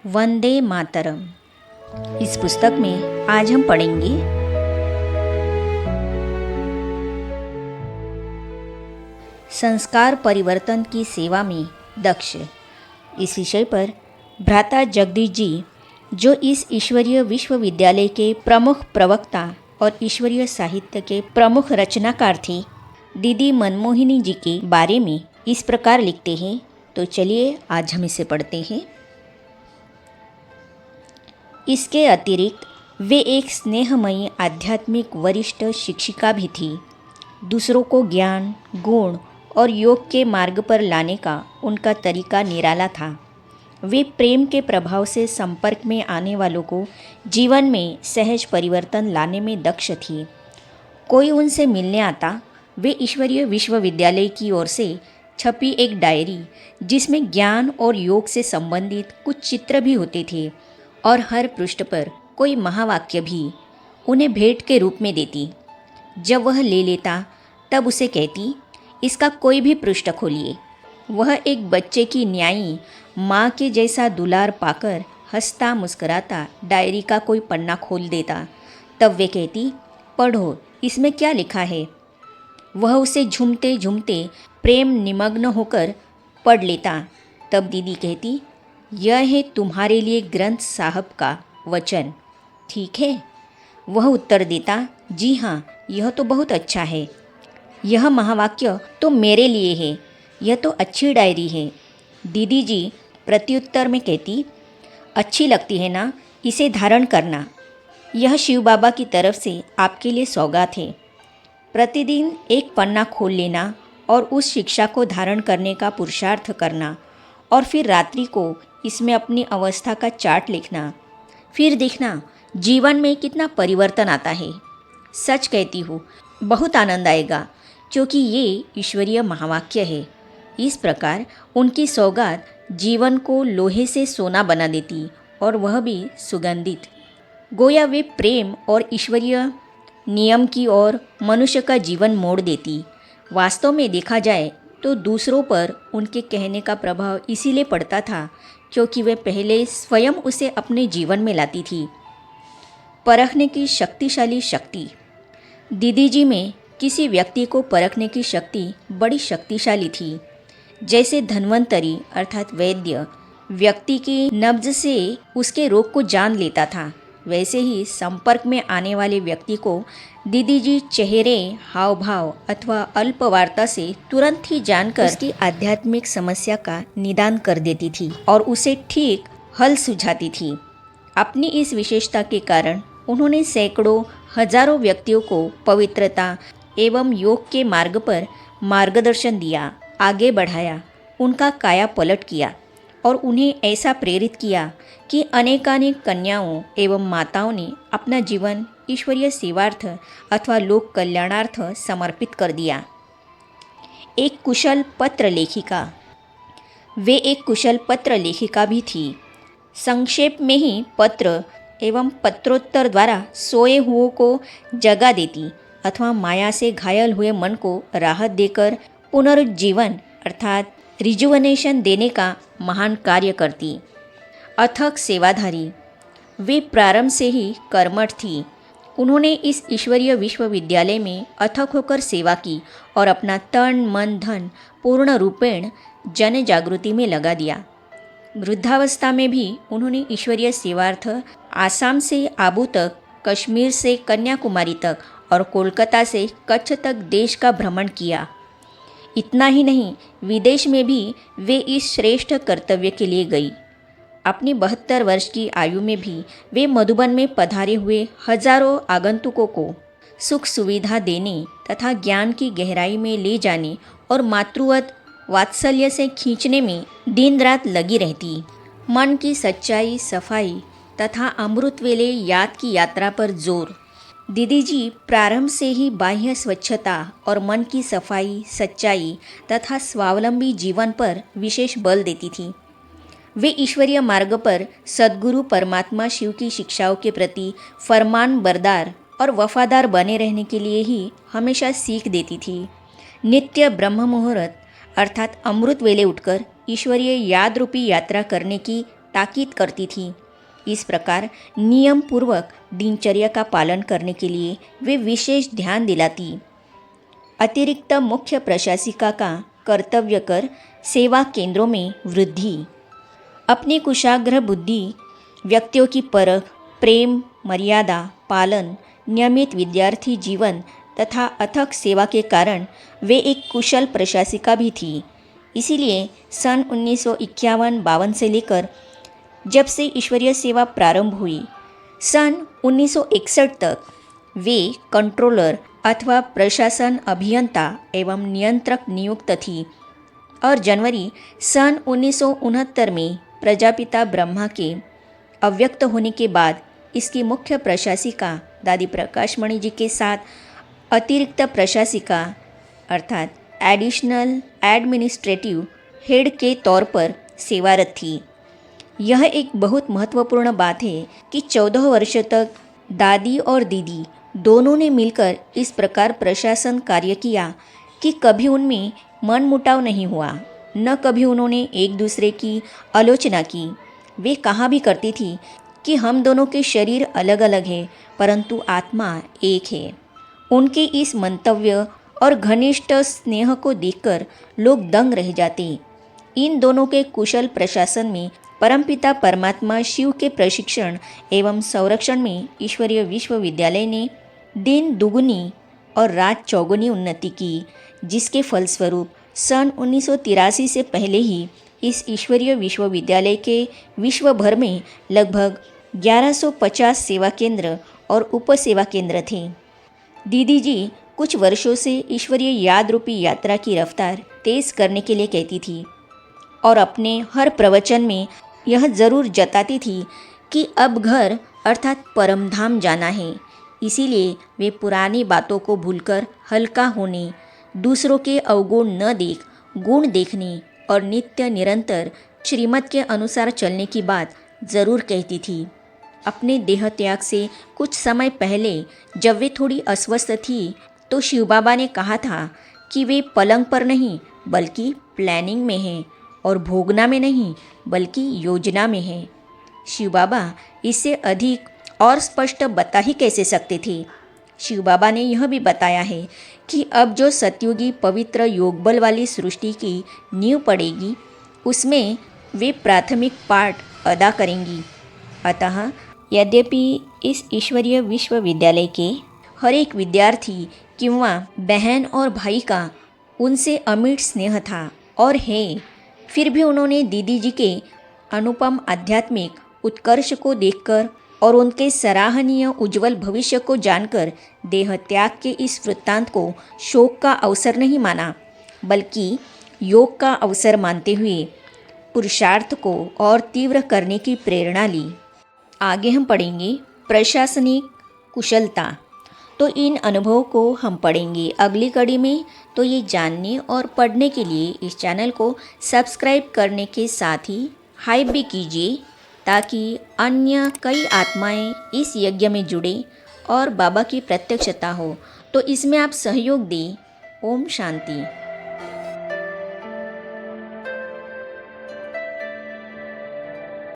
वंदे मातरम। इस पुस्तक में आज हम पढ़ेंगे संस्कार परिवर्तन की सेवा में दक्ष। इस विषय पर भ्राता जगदीश जी, जो इस ईश्वरीय विश्वविद्यालय के प्रमुख प्रवक्ता और ईश्वरीय साहित्य के प्रमुख रचनाकार थे, दीदी मनमोहिनी जी के बारे में इस प्रकार लिखते हैं। तो चलिए आज हम इसे पढ़ते हैं। इसके अतिरिक्त वे एक स्नेहमयी आध्यात्मिक वरिष्ठ शिक्षिका भी थी। दूसरों को ज्ञान, गुण और योग के मार्ग पर लाने का उनका तरीका निराला था। वे प्रेम के प्रभाव से संपर्क में आने वालों को जीवन में सहज परिवर्तन लाने में दक्ष थी। कोई उनसे मिलने आता, वे ईश्वरीय विश्वविद्यालय की ओर से छपी एक डायरी, जिसमें ज्ञान और योग से संबंधित कुछ चित्र भी होते थे और हर पृष्ठ पर कोई महावाक्य भी, उन्हें भेंट के रूप में देती। जब वह ले लेता तब उसे कहती, इसका कोई भी पृष्ठ खोलिए। वह एक बच्चे की न्यायी माँ के जैसा दुलार पाकर हंसता मुस्कुराता डायरी का कोई पन्ना खोल देता। तब वे कहती, पढ़ो, इसमें क्या लिखा है। वह उसे झूमते झूमते प्रेम निमग्न होकर पढ़ लेता। तब दीदी कहती, यह है तुम्हारे लिए ग्रंथ साहब का वचन, ठीक है। वह उत्तर देता, जी हाँ, यह तो बहुत अच्छा है। यह महावाक्य तो मेरे लिए है, यह तो अच्छी डायरी है। दीदी जी प्रत्युत्तर में कहती, अच्छी लगती है ना, इसे धारण करना। यह शिव बाबा की तरफ से आपके लिए सौगात है। प्रतिदिन एक पन्ना खोल लेना और उस शिक्षा को धारण करने का पुरुषार्थ करना, और फिर रात्रि को इसमें अपनी अवस्था का चार्ट लिखना। फिर देखना जीवन में कितना परिवर्तन आता है। सच कहती हूँ, बहुत आनंद आएगा, क्योंकि ये ईश्वरीय महावाक्य है। इस प्रकार उनकी सौगात जीवन को लोहे से सोना बना देती, और वह भी सुगंधित। गोया वे प्रेम और ईश्वरीय नियम की ओर मनुष्य का जीवन मोड़ देती। वास्तव में देखा जाए तो दूसरों पर उनके कहने का प्रभाव इसीलिए पड़ता था क्योंकि वे पहले स्वयं उसे अपने जीवन में लाती थी। परखने की शक्तिशाली शक्ति। दीदी जी में किसी व्यक्ति को परखने की शक्ति बड़ी शक्तिशाली थी। जैसे धन्वंतरी अर्थात वैद्य व्यक्ति की नब्ज से उसके रोग को जान लेता था, वैसे ही संपर्क में आने वाले व्यक्ति को दीदी जी चेहरे, हाव भाव अथवा अल्प वार्ता से तुरंत ही जानकर उसकी आध्यात्मिक समस्या का निदान कर देती थी और उसे ठीक हल सुझाती थी। अपनी इस विशेषता के कारण उन्होंने सैकड़ों हजारों व्यक्तियों को पवित्रता एवं योग के मार्ग पर मार्गदर्शन दिया, आगे बढ़ाया, उनका काया पलट किया और उन्हें ऐसा प्रेरित किया कि अनेकानेक कन्याओं एवं माताओं ने अपना जीवन ईश्वरीय सेवार्थ अथवा लोक कल्याणार्थ समर्पित कर दिया। एक कुशल पत्र लेखिका। वे एक कुशल पत्र लेखिका भी थी। संक्षेप में ही पत्र एवं पत्रोत्तर द्वारा सोए हुओं को जगा देती अथवा माया से घायल हुए मन को राहत देकर पुनरुज्जीवन अर्थात रिजुवनेशन देने का महान कार्य करती। अथक सेवाधारी। वे प्रारंभ से ही कर्मठ थी। उन्होंने इस ईश्वरीय विश्वविद्यालय में अथक होकर सेवा की और अपना तन मन धन पूर्ण रूपेण जन जागृति में लगा दिया। वृद्धावस्था में भी उन्होंने ईश्वरीय सेवार्थ आसाम से आबू तक, कश्मीर से कन्याकुमारी तक और कोलकाता से कच्छ तक देश का भ्रमण किया। इतना ही नहीं, विदेश में भी वे इस श्रेष्ठ कर्तव्य के लिए गई। अपनी 72 वर्ष की आयु में भी वे मधुबन में पधारे हुए हजारों आगंतुकों को सुख सुविधा देने तथा ज्ञान की गहराई में ले जाने और मातृवत वात्सल्य से खींचने में दिन रात लगी रहती। मन की सच्चाई, सफाई तथा अमृत वेले याद की यात्रा पर जोर। दीदी जी प्रारंभ से ही बाह्य स्वच्छता और मन की सफाई, सच्चाई तथा स्वावलंबी जीवन पर विशेष बल देती थी। वे ईश्वरीय मार्ग पर सद्गुरु परमात्मा शिव की शिक्षाओं के प्रति फरमान बरदार और वफादार बने रहने के लिए ही हमेशा सीख देती थी। नित्य ब्रह्म मुहूर्त अर्थात अमृत वेले उठकर ईश्वरीय याद रूपी यात्रा करने की ताकीद करती थी। इस प्रकार नियम पूर्वक दिनचर्या का पालन करने के लिए वे विशेष ध्यान दिलाती। अतिरिक्त मुख्य प्रशासिका का कर्तव्य कर सेवा केंद्रों में वृद्धि। अपनी कुशाग्र बुद्धि, व्यक्तियों की परख, प्रेम, मर्यादा पालन, नियमित विद्यार्थी जीवन तथा अथक सेवा के कारण वे एक कुशल प्रशासिका भी थी। इसीलिए सन 1951-52 से लेकर जब से ईश्वरीय सेवा प्रारंभ हुई, सन 1961 तक वे कंट्रोलर अथवा प्रशासन अभियंता एवं नियंत्रक नियुक्त थी और जनवरी सन 1969 में प्रजापिता ब्रह्मा के अव्यक्त होने के बाद इसकी मुख्य प्रशासिका दादी प्रकाशमणि जी के साथ अतिरिक्त प्रशासिका अर्थात एडिशनल एडमिनिस्ट्रेटिव हेड के तौर पर सेवारत थी। यह एक बहुत महत्वपूर्ण बात है कि 14 वर्ष तक दादी और दीदी दोनों ने मिलकर इस प्रकार प्रशासन कार्य किया कि कभी उनमें मनमुटाव नहीं हुआ, न कभी उन्होंने एक दूसरे की आलोचना की। वे कहा भी करती थी कि हम दोनों के शरीर अलग अलग हैं परंतु आत्मा एक है। उनके इस मंतव्य और घनिष्ठ स्नेह को देखकर लोग दंग रह जाते। इन दोनों के कुशल प्रशासन में परमपिता परमात्मा शिव के प्रशिक्षण एवं संरक्षण में ईश्वरीय विश्वविद्यालय ने दिन दुगुनी और रात चौगुनी उन्नति की, जिसके फलस्वरूप सन 1983 से पहले ही इस ईश्वरीय विश्वविद्यालय के विश्व भर में लगभग 1150 सेवा केंद्र और उप सेवा केंद्र थे। दीदी जी कुछ वर्षों से ईश्वरीय याद रूपी यात्रा की रफ्तार तेज करने के लिए कहती थी और अपने हर प्रवचन में यह जरूर जताती थी कि अब घर अर्थात परमधाम जाना है। इसीलिए वे पुरानी बातों को भूलकर हल्का होने, दूसरों के अवगुण न देख गुण देखने और नित्य निरंतर श्रीमत के अनुसार चलने की बात जरूर कहती थी। अपने देह त्याग से कुछ समय पहले जब वे थोड़ी अस्वस्थ थी तो शिव बाबा ने कहा था कि वे पलंग पर नहीं बल्कि प्लानिंग में हैं और भोगना में नहीं बल्कि योजना में हैं। शिव बाबा इससे अधिक और स्पष्ट बता ही कैसे सकते थे। शिव बाबा ने यह भी बताया है कि अब जो सतयुगी पवित्र योगबल वाली सृष्टि की नींव पड़ेगी उसमें वे प्राथमिक पाठ अदा करेंगी। अतः यद्यपि इस ईश्वरीय विश्वविद्यालय के हर एक विद्यार्थी किंवा बहन और भाई का उनसे अमिट स्नेह था और है, फिर भी उन्होंने दीदी जी के अनुपम आध्यात्मिक उत्कर्ष को देखकर और उनके सराहनीय उज्जवल भविष्य को जानकर देह त्याग के इस वृत्तांत को शोक का अवसर नहीं माना बल्कि योग का अवसर मानते हुए पुरुषार्थ को और तीव्र करने की प्रेरणा ली। आगे हम पढ़ेंगे प्रशासनिक कुशलता। तो इन अनुभवों को हम पढ़ेंगे अगली कड़ी में। तो ये जानने और पढ़ने के लिए इस चैनल को सब्सक्राइब करने के साथ ही हाइप भी कीजिए ताकि अन्य कई आत्माएं इस यज्ञ में जुड़े और बाबा की प्रत्यक्षता हो। तो इसमें आप सहयोग दें। ओम शांति।